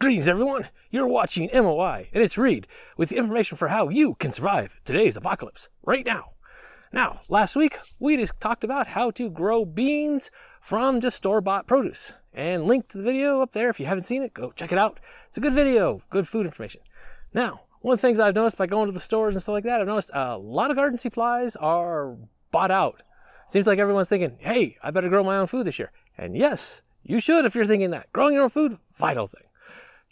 Greetings everyone, you're watching MOI, and it's Reed with the information for how you can survive today's apocalypse right now. Now, last week we just talked about how to grow beans from just store-bought produce, and link to the video up there. If you haven't seen it, go check it out. It's a good video, good food information. Now, one of the things I've noticed by going to the stores and stuff like that, I've noticed a lot of garden supplies are bought out. Seems like everyone's thinking, hey, I better grow my own food this year. And yes, you should if you're thinking that. Growing your own food, vital thing.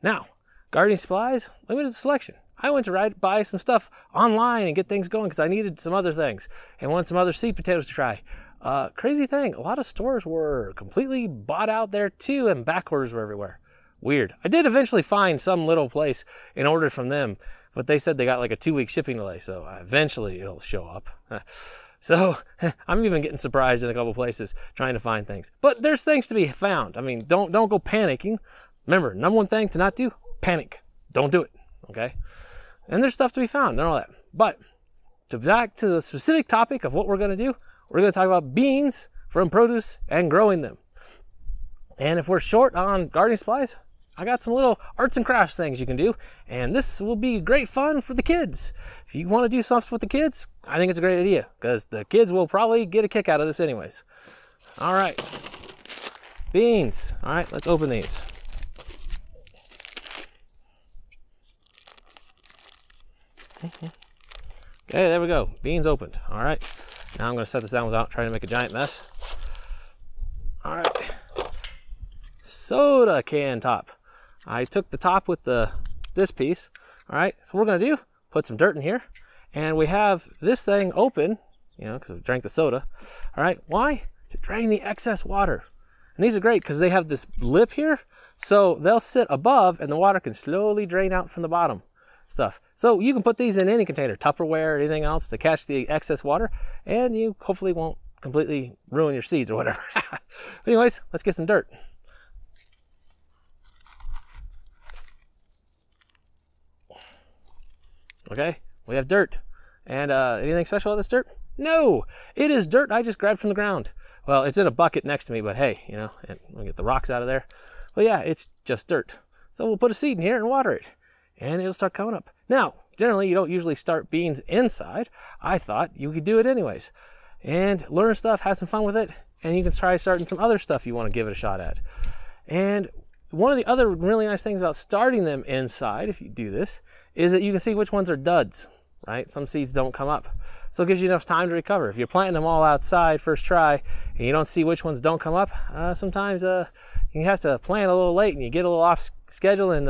Now, gardening supplies, limited selection. I went to buy some stuff online and get things going because I needed some other things and wanted some other seed potatoes to try. Crazy thing, a lot of stores were completely bought out there too, and back orders were everywhere. Weird. I did eventually find some little place and ordered from them, but they said they got like a 2-week shipping delay, so eventually it'll show up. So I'm even getting surprised in a couple places trying to find things. But there's things to be found. I mean, don't go panicking. Remember, number one thing to not do, panic. Don't do it, okay? And there's stuff to be found and all that. But back to the specific topic of what we're gonna do, we're gonna talk about beans from produce and growing them. And if we're short on gardening supplies, I got some little arts and crafts things you can do, and this will be great fun for the kids. If you want to do stuff with the kids, I think it's a great idea, because the kids will probably get a kick out of this anyways. All right, beans. All right, let's open these. Okay, there we go, beans opened. All right, now I'm gonna set this down without trying to make a giant mess. All right, soda can top. I took the top with this piece. All right, so what we're gonna do, put some dirt in here, and we have this thing open, you know, because we drank the soda. All right, why? To drain the excess water. And these are great because they have this lip here, so they'll sit above and the water can slowly drain out from the bottom stuff. So you can put these in any container, Tupperware or anything else, to catch the excess water, and you hopefully won't completely ruin your seeds or whatever. But anyways, let's get some dirt. Okay, we have dirt. And anything special about this dirt? No, it is dirt I just grabbed from the ground. Well, it's in a bucket next to me, but hey, you know, we'll get the rocks out of there. But yeah, it's just dirt. So we'll put a seed in here and water it, and it'll start coming up. Now, generally, you don't usually start beans inside. I thought you could do it anyways. And learn stuff, have some fun with it, and you can try starting some other stuff you want to give it a shot at. And one of the other really nice things about starting them inside, if you do this, is that you can see which ones are duds, right? Some seeds don't come up. So it gives you enough time to recover. If you're planting them all outside first try, and you don't see which ones don't come up, sometimes you have to plant a little late and you get a little off schedule, and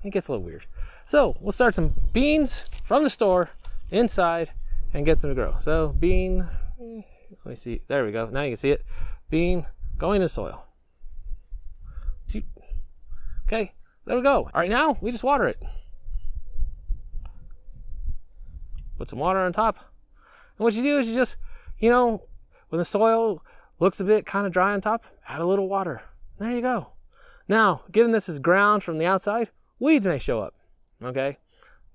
it gets a little weird. So we'll start some beans from the store inside and get them to grow. So bean, let me see, there we go. Now you can see it. Bean going in the soil. Okay, so there we go. All right, now we just water it. Put some water on top. And what you do is you just, you know, when the soil looks a bit kind of dry on top, add a little water. There you go. Now, given this is ground from the outside, weeds may show up, okay?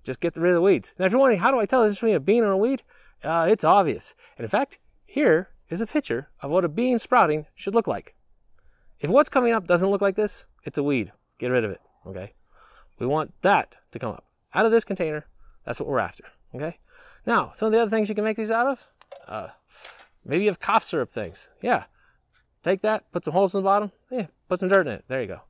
Just get rid of the weeds. Now, if you're wondering, how do I tell this between a bean and a weed? It's obvious. And in fact, here is a picture of what a bean sprouting should look like. If what's coming up doesn't look like this, it's a weed. Get rid of it, okay? We want that to come up. Out of this container, that's what we're after, okay? Now, some of the other things you can make these out of, maybe you have cough syrup things. Yeah, take that, put some holes in the bottom, yeah, put some dirt in it. There you go.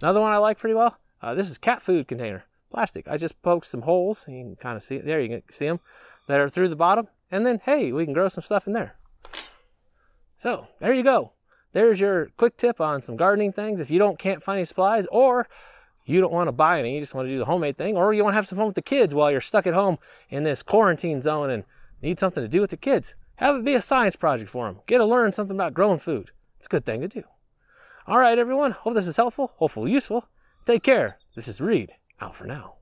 Another one I like pretty well, this is cat food container, plastic. I just poked some holes, and you can kind of see it. There, you can see them, that are through the bottom, and then, hey, we can grow some stuff in there. So, there you go. There's your quick tip on some gardening things. If you can't find any supplies, or you don't want to buy any, you just want to do the homemade thing, or you want to have some fun with the kids while you're stuck at home in this quarantine zone and need something to do with the kids, have it be a science project for them. Get to learn something about growing food. It's a good thing to do. All right, everyone. Hope this is helpful, hopefully useful. Take care. This is Reed, out for now.